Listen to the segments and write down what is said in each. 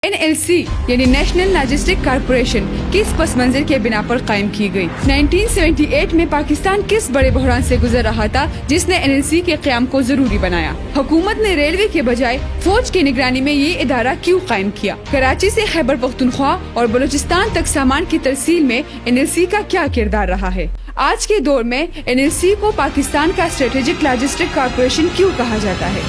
NLC یعنی national logistic corporation کس پس منظر کے بنا پر قائم کی گئی؟ 1978 میں پاکستان کس بڑے بحران سے گزر رہا تھا جس نے NLC کے قیام کو ضروری بنایا؟ حکومت نے ریلوے کے بجائے فوج کی نگرانی میں یہ ادارہ کیوں قائم کیا؟ کراچی سے خیبر پختونخوا اور بلوچستان تک سامان کی ترسیل میں NLC کا کیا کردار رہا ہے؟ آج کے دور میں NLC کو پاکستان کا اسٹریٹجک لاجسٹک کارپوریشن کیوں کہا جاتا ہے؟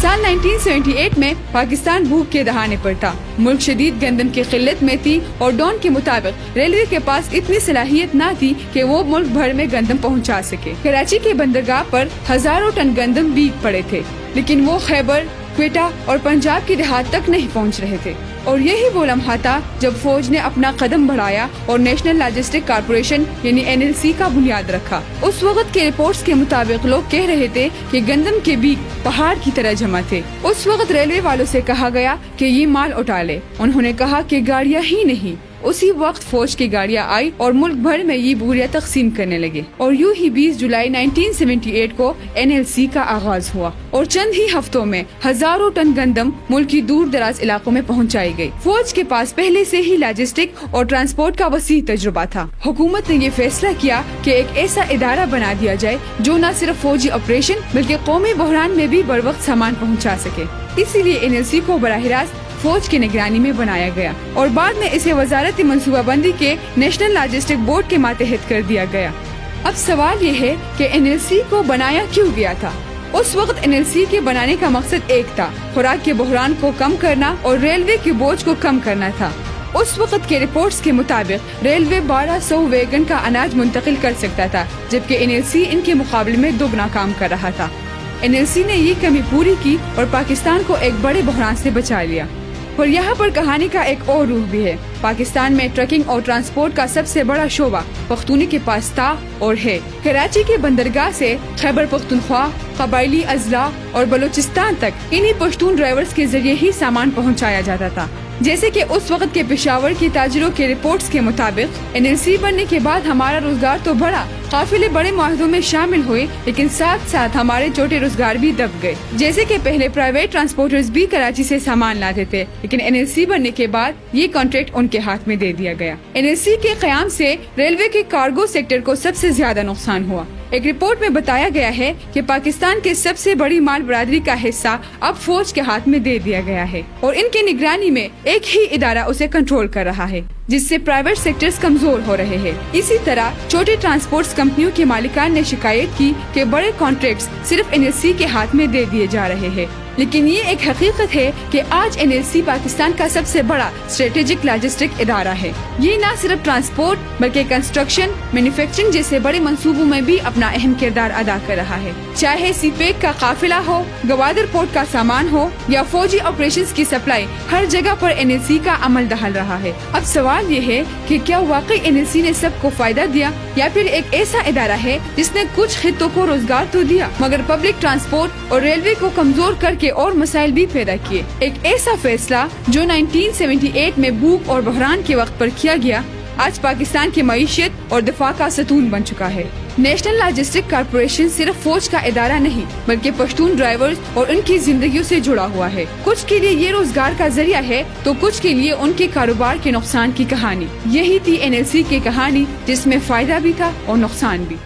سال 1978 میں پاکستان بھوک کے دہانے پر تھا۔ ملک شدید گندم کی قلت میں تھی اور ڈون کے مطابق ریلوے کے پاس اتنی صلاحیت نہ تھی کہ وہ ملک بھر میں گندم پہنچا سکے۔ کراچی کے بندرگاہ پر ہزاروں ٹن گندم بیگ پڑے تھے، لیکن وہ خیبر، کوئٹہ اور پنجاب کی دیہات تک نہیں پہنچ رہے تھے۔ اور یہی وہ لمحہ تھا جب فوج نے اپنا قدم بڑھایا اور نیشنل لاجسٹک کارپوریشن یعنی NLC کا بنیاد رکھا۔ اس وقت کے رپورٹس کے مطابق لوگ کہہ رہے تھے کہ گندم کے بیگ پہاڑ کی طرح جمع تھے۔ اس وقت ریلوے والوں سے کہا گیا کہ یہ مال اٹھا لے۔ انہوں نے کہا کہ گاڑیاں ہی نہیں۔ اسی وقت فوج کی گاڑیاں آئی اور ملک بھر میں یہ بوریاں تقسیم کرنے لگے، اور یوں ہی 20 جولائی 1978 کو NLC کا آغاز ہوا اور چند ہی ہفتوں میں ہزاروں ٹن گندم ملک کی دور دراز علاقوں میں پہنچائی گئی۔ فوج کے پاس پہلے سے ہی لاجسٹک اور ٹرانسپورٹ کا وسیع تجربہ تھا۔ حکومت نے یہ فیصلہ کیا کہ ایک ایسا ادارہ بنا دیا جائے جو نہ صرف فوجی آپریشن بلکہ قومی بحران میں بھی بروقت سامان پہنچا سکے۔ اسی لیے NLC کو براہ راست فوج کی نگرانی میں بنایا گیا اور بعد میں اسے وزارتی منصوبہ بندی کے نیشنل لاجسٹک بورڈ کے ماتحت کر دیا گیا۔ اب سوال یہ ہے کہ NLC کو بنایا کیوں گیا تھا؟ اس وقت NLC کے بنانے کا مقصد ایک تھا، خوراک کے بحران کو کم کرنا اور ریلوے کے بوجھ کو کم کرنا تھا۔ اس وقت کے رپورٹس کے مطابق ریلوے 1200 ویگن کا اناج منتقل کر سکتا تھا، جبکہ NLC ان کے مقابلے میں دوگنا کام کر رہا تھا۔ NLC نے یہ کمی پوری کی اور پاکستان کو ایک بڑے بحران سے بچا لیا۔ اور یہاں پر کہانی کا ایک اور روح بھی ہے۔ پاکستان میں ٹرکنگ اور ٹرانسپورٹ کا سب سے بڑا شعبہ پختونی کے پاس تھا اور ہے۔ کراچی کے بندرگاہ سے خیبر پختونخوا، قبائلی اضلاع اور بلوچستان تک انہی پشتون ڈرائیورز کے ذریعے ہی سامان پہنچایا جاتا تھا۔ جیسے کہ اس وقت کے پشاور کی تاجروں کے رپورٹس کے مطابق NLC بننے کے بعد ہمارا روزگار تو بڑھا، قافلے بڑے معاہدوں میں شامل ہوئے، لیکن ساتھ ساتھ ہمارے چھوٹے روزگار بھی دب گئے۔ جیسے کہ پہلے پرائیویٹ ٹرانسپورٹرز بھی کراچی سے سامان لاتے تھے، لیکن NLC بننے کے بعد یہ کانٹریکٹ ان کے ہاتھ میں دے دیا گیا۔ NLC کے قیام سے ریلوے کے کارگو سیکٹر کو سب سے زیادہ نقصان ہوا۔ ایک رپورٹ میں بتایا گیا ہے کہ پاکستان کے سب سے بڑی مال برادری کا حصہ اب فوج کے ہاتھ میں دے دیا گیا ہے اور ان کے نگرانی میں ایک ہی ادارہ اسے کنٹرول کر رہا ہے، جس سے پرائیویٹ سیکٹرز کمزور ہو رہے ہیں۔ اسی طرح چھوٹے ٹرانسپورٹس کمپنیوں کے مالکان نے شکایت کی کہ بڑے کانٹریکٹس صرف NLC کے ہاتھ میں دے دیے جا رہے ہیں، لیکن یہ ایک حقیقت ہے کہ آج NLC پاکستان کا سب سے بڑا اسٹریٹجک لاجسٹک ادارہ ہے۔ یہ نہ صرف ٹرانسپورٹ بلکہ کنسٹرکشن، مینوفیکچرنگ جیسے بڑے منصوبوں میں بھی اپنا اہم کردار ادا کر رہا ہے۔ چاہے سی پیک کا قافلہ ہو، گوادر پورٹ کا سامان ہو یا فوجی آپریشنز کی سپلائی، ہر جگہ پر NLC کا عمل دخل رہا ہے۔ اب سوال یہ ہے کہ کیا واقعی NLC نے سب کو فائدہ دیا یا پھر ایک ایسا ادارہ ہے جس نے کچھ خطوں کو روزگار تو دیا مگر پبلک ٹرانسپورٹ اور ریلوے کو کمزور کر کے اور مسائل بھی پیدا کیے؟ ایک ایسا فیصلہ جو 1978 میں بھوک اور بحران کے وقت پر کیا گیا، آج پاکستان کی معیشت اور دفاع کا ستون بن چکا ہے۔ نیشنل لاجسٹک کارپوریشن صرف فوج کا ادارہ نہیں بلکہ پشتون ڈرائیورز اور ان کی زندگیوں سے جڑا ہوا ہے۔ کچھ کے لیے یہ روزگار کا ذریعہ ہے تو کچھ کے لیے ان کے کاروبار کے نقصان کی کہانی۔ یہی تھی NLC کی کہانی، جس میں فائدہ بھی تھا اور نقصان بھی۔